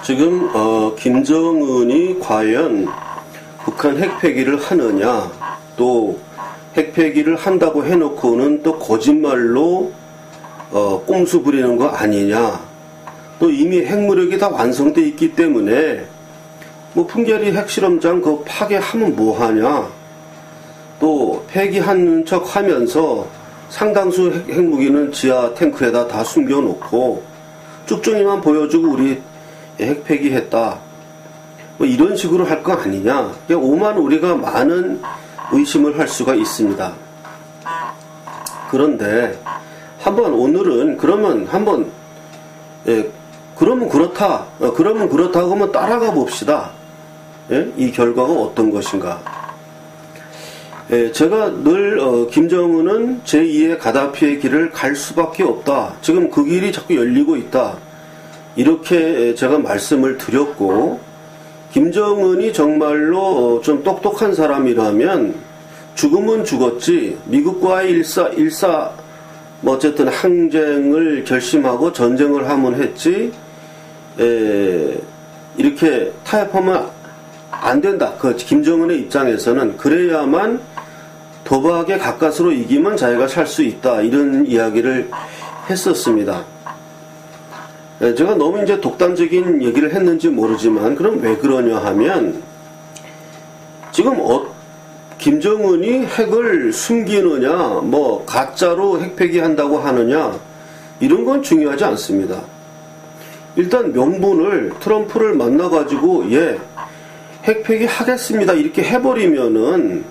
지금 김정은이 과연 북한 핵폐기를 하느냐, 또 핵폐기를 한다고 해놓고는 또 거짓말로 꼼수 부리는 거 아니냐, 또 이미 핵무력이 다 완성돼 있기 때문에 뭐 풍계리 핵실험장 그 파괴하면 뭐하냐, 또 폐기한 척 하면서 상당수 핵무기는 지하 탱크에다 다 숨겨놓고 쭉정이만 보여주고 우리 핵폐기했다, 뭐 이런 식으로 할 거 아니냐, 오만 우리가 많은 의심을 할 수가 있습니다. 그런데 오늘은 그러면 그러면 그렇다고 한번 따라가 봅시다. 이 결과가 어떤 것인가. 제가 늘 김정은은 제2의 가다피의 길을 갈 수밖에 없다, 지금 그 길이 자꾸 열리고 있다, 이렇게 제가 말씀을 드렸고, 김정은이 정말로 좀 똑똑한 사람이라면 죽으면 죽었지, 미국과의 뭐 어쨌든 항쟁을 결심하고 전쟁을 하면 했지, 이렇게 타협하면 안 된다. 그 김정은의 입장에서는 그래야만 도박에 가까스로 이기면 자기가 살 수 있다, 이런 이야기를 했었습니다. 제가 너무 이제 독단적인 얘기를 했는지 모르지만, 그럼 왜 그러냐 하면, 지금 김정은이 핵을 숨기느냐, 뭐 가짜로 핵폐기 한다고 하느냐, 이런 건 중요하지 않습니다. 일단 명분을, 트럼프를 만나가지고 핵폐기 하겠습니다 이렇게 해버리면은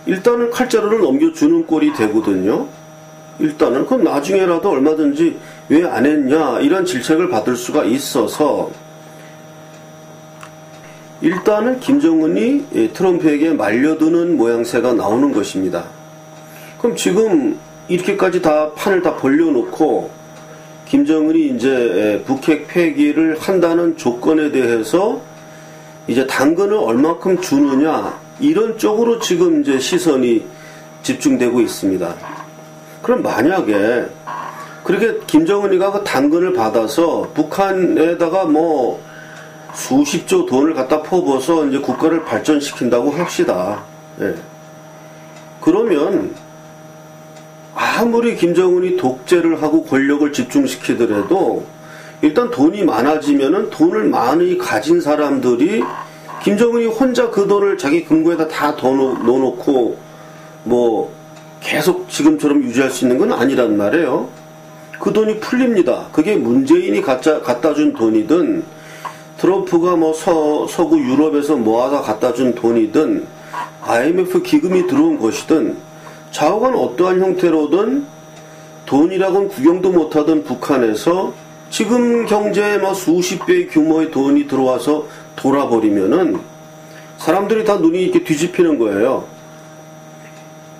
일단은 칼자루를 넘겨주는 꼴이 되거든요. 일단은 그럼 나중에라도 얼마든지 왜 안 했냐, 이런 질책을 받을 수가 있어서 일단은 김정은이 트럼프에게 말려드는 모양새가 나오는 것입니다. 그럼 지금 이렇게까지 다 판을 다 벌려놓고 김정은이 이제 북핵 폐기를 한다는 조건에 대해서 이제 당근을 얼마큼 주느냐, 이런 쪽으로 지금 이제 시선이 집중되고 있습니다. 그럼 만약에 그렇게 김정은이가 그 당근을 받아서 북한에다가 뭐 수십조 돈을 갖다 퍼부어서 이제 국가를 발전시킨다고 합시다. 그러면 아무리 김정은이 독재를 하고 권력을 집중시키더라도 일단 돈이 많아지면은 돈을 많이 가진 사람들이 김정은이 혼자 그 돈을 자기 금고에다 다 넣어놓고 뭐 계속 지금처럼 유지할 수 있는 건 아니란 말이에요. 그 돈이 풀립니다. 그게 문재인이 갖다 준 돈이든 트럼프가 뭐 서구 유럽에서 모아다 갖다 준 돈이든 IMF 기금이 들어온 것이든 좌우간 어떠한 형태로든 돈이라고는 구경도 못하던 북한에서 지금 경제에 뭐 수십 배의 규모의 돈이 들어와서 돌아버리면은 사람들이 다 눈이 이렇게 뒤집히는 거예요.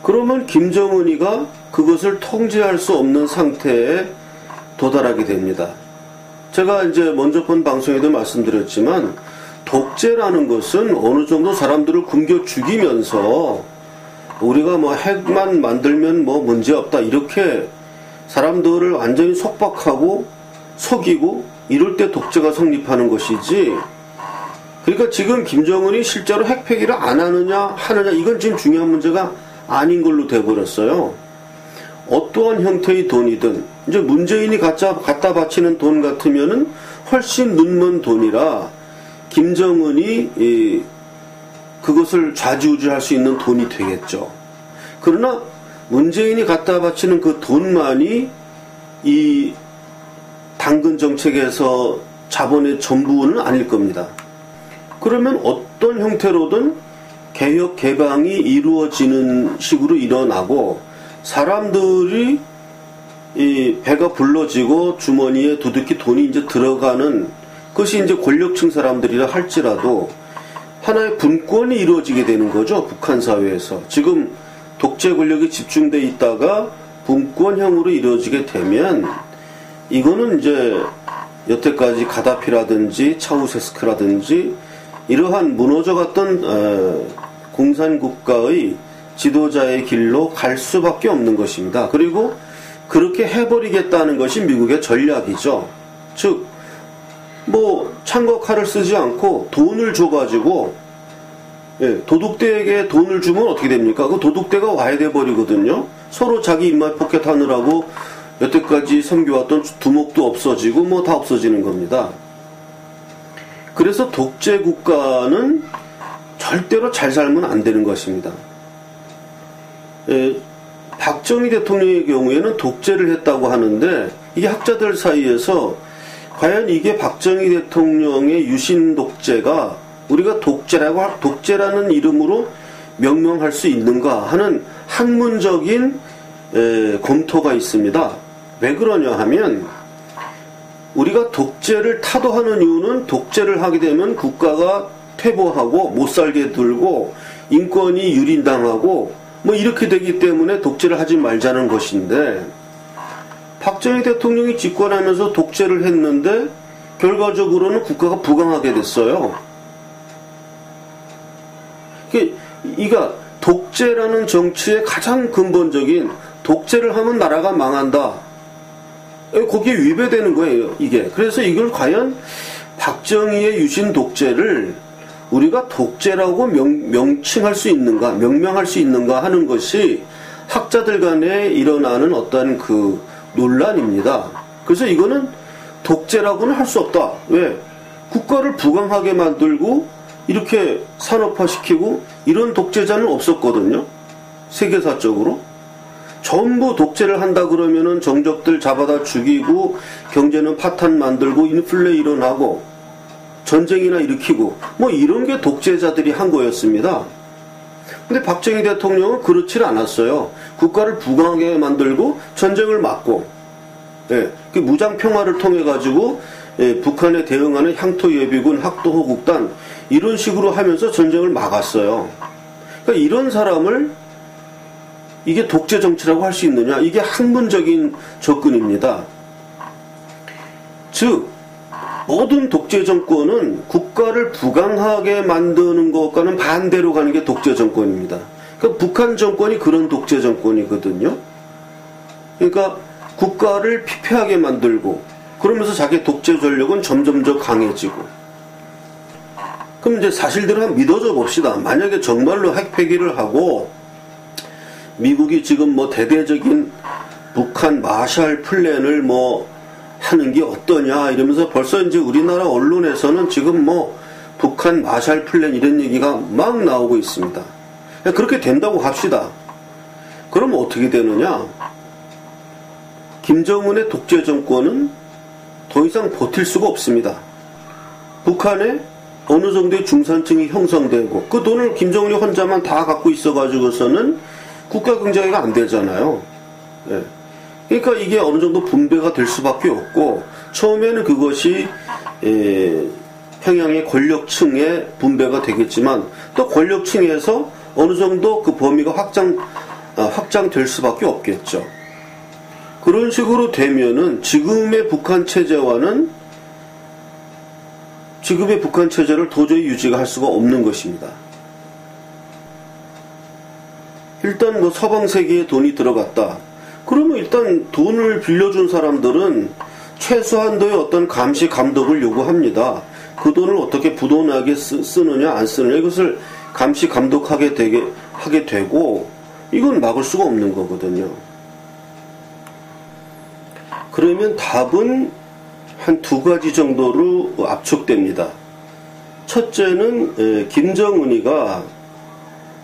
그러면 김정은이가 그것을 통제할 수 없는 상태에 도달하게 됩니다. 제가 이제 먼저 본 방송에도 말씀드렸지만, 독재라는 것은 어느 정도 사람들을 굶겨 죽이면서 우리가 뭐 핵만 만들면 뭐 문제없다, 이렇게 사람들을 완전히 속박하고 속이고 이럴 때 독재가 성립하는 것이지, 그러니까 지금 김정은이 실제로 핵폐기를 안 하느냐 이건 지금 중요한 문제가 아닌 걸로 돼버렸어요. 어떠한 형태의 돈이든 이제 문재인이 갖다 바치는 돈 같으면은 훨씬 눈먼 돈이라 김정은이 그것을 좌지우지할 수 있는 돈이 되겠죠. 그러나 문재인이 갖다 바치는 그 돈만이 이 당근 정책에서 자본의 전부는 아닐 겁니다. 그러면 어떤 형태로든 개혁 개방이 이루어지는 식으로 일어나고 사람들이 이 배가 불러지고 주머니에 두둑히 돈이 이제 들어가는 것이 이제 권력층 사람들이라 할지라도 하나의 분권이 이루어지게 되는 거죠. 북한 사회에서 지금 독재 권력이 집중돼 있다가 분권형으로 이루어지게 되면 이거는 이제 여태까지 가다피라든지 차우세스크라든지 이러한 무너져갔던 공산국가의 지도자의 길로 갈 수밖에 없는 것입니다. 그리고 그렇게 해버리겠다는 것이 미국의 전략이죠. 즉 뭐 창과 칼을 쓰지 않고 돈을 줘가지고, 예, 도둑대에게 돈을 주면 어떻게 됩니까? 그 도둑대가 와야 돼 버리거든요. 서로 자기 입맛 포켓 하느라고 여태까지 섬겨왔던 두목도 없어지고 뭐 다 없어지는 겁니다. 그래서 독재 국가는 절대로 잘 살면 안 되는 것입니다. 예, 박정희 대통령의 경우에는 독재를 했다고 하는데, 이게 학자들 사이에서 과연 이게 박정희 대통령의 유신 독재가 우리가 독재라는 이름으로 명명할 수 있는가 하는 학문적인 검토가 있습니다. 왜 그러냐 하면, 우리가 독재를 타도하는 이유는 독재를 하게 되면 국가가 퇴보하고 못 살게 들고 인권이 유린당하고 뭐 이렇게 되기 때문에 독재를 하지 말자는 것인데, 박정희 대통령이 집권하면서 독재를 했는데 결과적으로는 국가가 부강하게 됐어요. 그러니까 독재라는 정치의 가장 근본적인, 독재를 하면 나라가 망한다, 거기에 위배되는 거예요, 이게. 그래서 이걸 과연 박정희의 유신 독재를 우리가 독재라고 명칭할 수 있는가, 명명할 수 있는가 하는 것이 학자들 간에 일어나는 어떤 그 논란입니다. 그래서 이거는 독재라고는 할 수 없다. 왜? 국가를 부강하게 만들고 이렇게 산업화시키고 이런 독재자는 없었거든요. 세계사적으로. 전부 독재를 한다 그러면은 정적들 잡아다 죽이고 경제는 파탄 만들고 인플레 일어나고 전쟁이나 일으키고 뭐 이런 게 독재자들이 한 거였습니다. 근데 박정희 대통령은 그렇지 않았어요. 국가를 부강하게 만들고 전쟁을 막고, 예, 그 무장 평화를 통해 가지고, 예, 북한에 대응하는 향토예비군, 학도호국단 이런 식으로 하면서 전쟁을 막았어요. 그러니까 이런 사람을 이게 독재 정치라고 할 수 있느냐? 이게 학문적인 접근입니다. 즉, 모든 독재 정권은 국가를 부강하게 만드는 것과는 반대로 가는 게 독재 정권입니다. 그러니까 북한 정권이 그런 독재 정권이거든요. 그러니까 국가를 피폐하게 만들고 그러면서 자기 독재 전력은 점점 더 강해지고. 그럼 이제 사실대로 한번 믿어줘 봅시다. 만약에 정말로 핵 폐기를 하고 미국이 지금 뭐 대대적인 북한 마샬 플랜을 뭐 하는 게 어떠냐 이러면서 벌써 이제 우리나라 언론에서는 지금 뭐 북한 마샬 플랜 이런 얘기가 막 나오고 있습니다. 그렇게 된다고 합시다. 그럼 어떻게 되느냐? 김정은의 독재 정권은 더 이상 버틸 수가 없습니다. 북한에 어느 정도의 중산층이 형성되고 그 돈을 김정은이 혼자만 다 갖고 있어가지고서는 국가 경제가 안 되잖아요. 예. 그러니까 이게 어느 정도 분배가 될 수밖에 없고 처음에는 그것이 평양의 권력층의 분배가 되겠지만 또 권력층에서 어느 정도 그 범위가 확장될 수밖에 없겠죠. 그런 식으로 되면은 지금의 북한 체제를 도저히 유지가 할 수가 없는 것입니다. 일단 뭐 서방 세계에 돈이 들어갔다. 그러면 일단 돈을 빌려준 사람들은 최소한도의 어떤 감시 감독을 요구합니다. 그 돈을 어떻게 부도나게 쓰느냐 안 쓰느냐 이것을 감시 감독하게 하게 되고 이건 막을 수가 없는 거거든요. 그러면 답은 한 두 가지 정도로 압축됩니다. 첫째는 김정은이가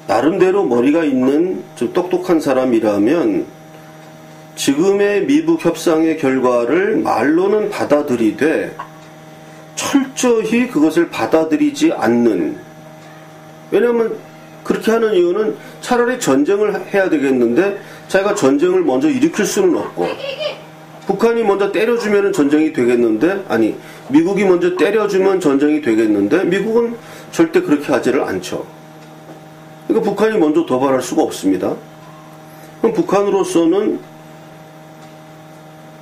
나름대로 머리가 있는 좀 똑똑한 사람이라면 지금의 미북 협상의 결과를 말로는 받아들이되 철저히 그것을 받아들이지 않는, 왜냐하면 그렇게 하는 이유는 차라리 전쟁을 해야 되겠는데 자기가 전쟁을 먼저 일으킬 수는 없고 북한이 먼저 때려주면 전쟁이 되겠는데, 아니 미국이 먼저 때려주면 전쟁이 되겠는데 미국은 절대 그렇게 하지를 않죠. 그러니까 북한이 먼저 도발할 수가 없습니다. 그럼 북한으로서는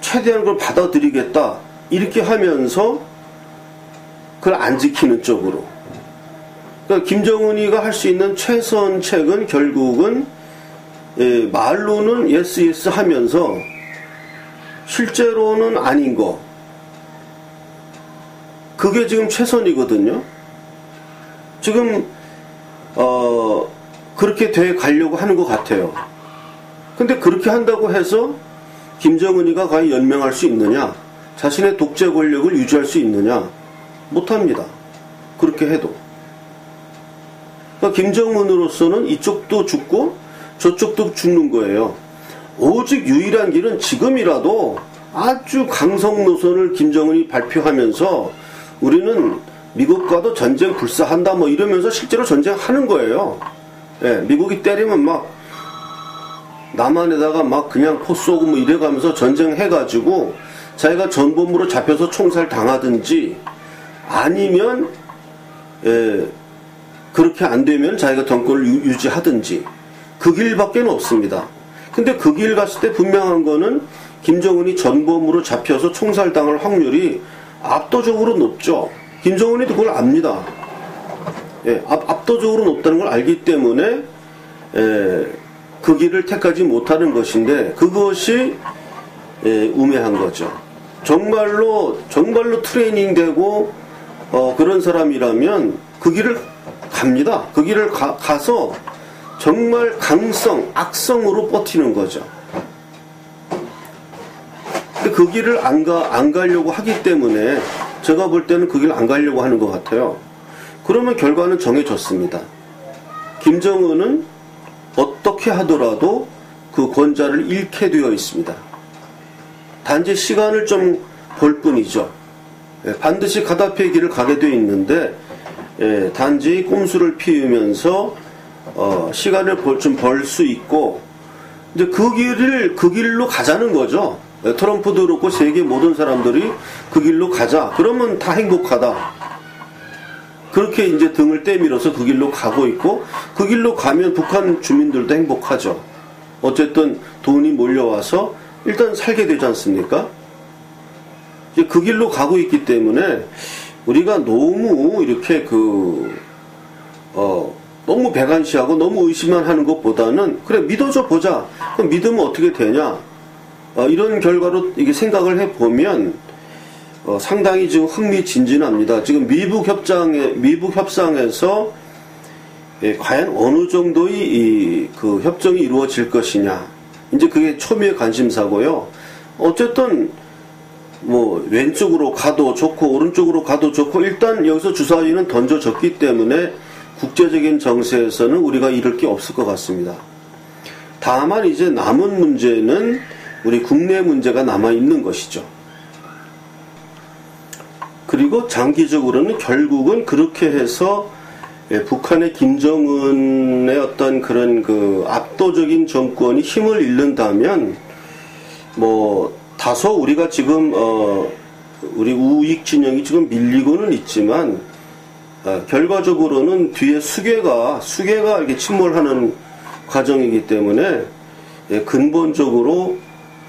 최대한 그걸 받아들이겠다 이렇게 하면서 그걸 안 지키는 쪽으로. 그러니까 김정은이가 할 수 있는 최선책은 결국은 말로는 yes 하면서 실제로는 아닌 거, 그게 지금 최선이거든요. 지금 그렇게 돼 가려고 하는 것 같아요. 근데 그렇게 한다고 해서 김정은이가 과연 연명할 수 있느냐? 자신의 독재 권력을 유지할 수 있느냐? 못합니다. 그렇게 해도. 그러니까 김정은으로서는 이쪽도 죽고 저쪽도 죽는 거예요. 오직 유일한 길은 지금이라도 아주 강성 노선을 김정은이 발표하면서 우리는 미국과도 전쟁 불사한다 뭐 이러면서 실제로 전쟁하는 거예요. 예, 미국이 때리면 막 남한에다가 막 그냥 포 쏘고 뭐 이래가면서 전쟁해가지고 자기가 전범으로 잡혀서 총살 당하든지 아니면 그렇게 안 되면 자기가 정권을 유지하든지 그 길밖에 없습니다. 근데 그 길 갔을 때 분명한 거는 김정은이 전범으로 잡혀서 총살 당할 확률이 압도적으로 높죠. 김정은이도 그걸 압니다. 예, 압도적으로 높다는 걸 알기 때문에 그 길을 택하지 못하는 것인데 그것이 우매한 거죠. 정말로 트레이닝되고 그런 사람이라면 그 길을 갑니다. 그 길을 가서 정말 악성으로 버티는 거죠. 근데 그 길을 안 가려고 하기 때문에 제가 볼 때는 그 길 안 가려고 하는 것 같아요. 그러면 결과는 정해졌습니다. 김정은은 어떻게 하더라도 그 권좌를 잃게 되어 있습니다. 단지 시간을 좀 벌 뿐이죠. 반드시 가다피의 길을 가게 되어 있는데 단지 꼼수를 피우면서 시간을 좀 벌 수 있고 이제 그 길로 가자는 거죠. 트럼프도 그렇고 세계 모든 사람들이 그 길로 가자. 그러면 다 행복하다. 그렇게 이제 등을 떼밀어서 그 길로 가고 있고 그 길로 가면 북한 주민들도 행복하죠. 어쨌든 돈이 몰려와서 일단 살게 되지 않습니까? 이제 그 길로 가고 있기 때문에 우리가 너무 이렇게 너무 배관시하고 너무 의심만 하는 것보다는 그래 믿어줘 보자. 그럼 믿으면 어떻게 되냐? 이런 결과로 이게 생각을 해보면 상당히 지금 흥미진진합니다. 지금 미북 협상에서 과연 어느 정도의 그 협정이 이루어질 것이냐. 이제 그게 초미의 관심사고요. 어쨌든 뭐 왼쪽으로 가도 좋고 오른쪽으로 가도 좋고 일단 여기서 주사위는 던져졌기 때문에 국제적인 정세에서는 우리가 잃을 게 없을 것 같습니다. 다만 이제 남은 문제는 우리 국내 문제가 남아있는 것이죠. 그리고 장기적으로는 결국은 그렇게 해서 북한의 김정은의 어떤 그런 그 압도적인 정권이 힘을 잃는다면 뭐 다소 우리가 지금 우리 우익 진영이 지금 밀리고는 있지만 결과적으로는 뒤에 수계가 이렇게 침몰하는 과정이기 때문에 근본적으로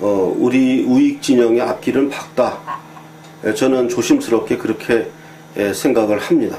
우리 우익 진영의 앞길은 밝다. 저는 조심스럽게 그렇게 생각을 합니다.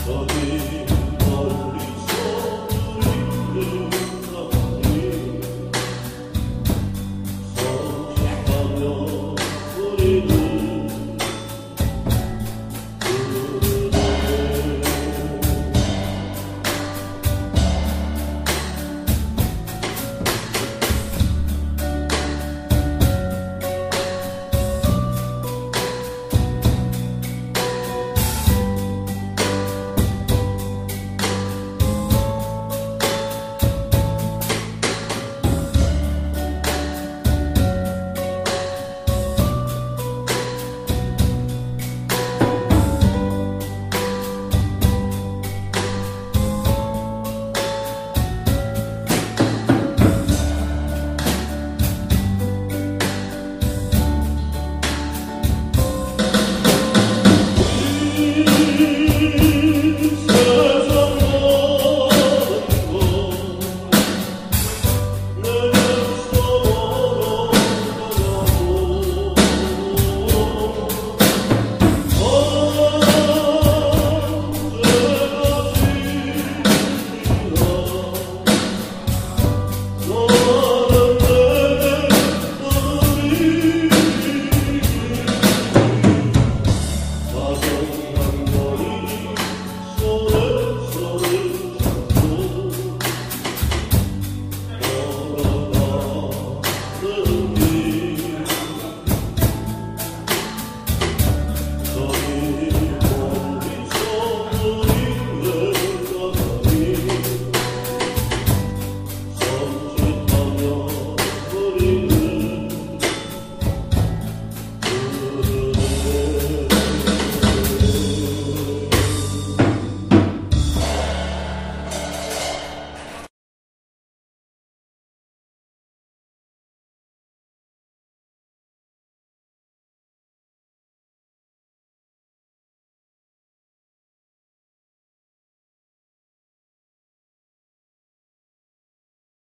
저기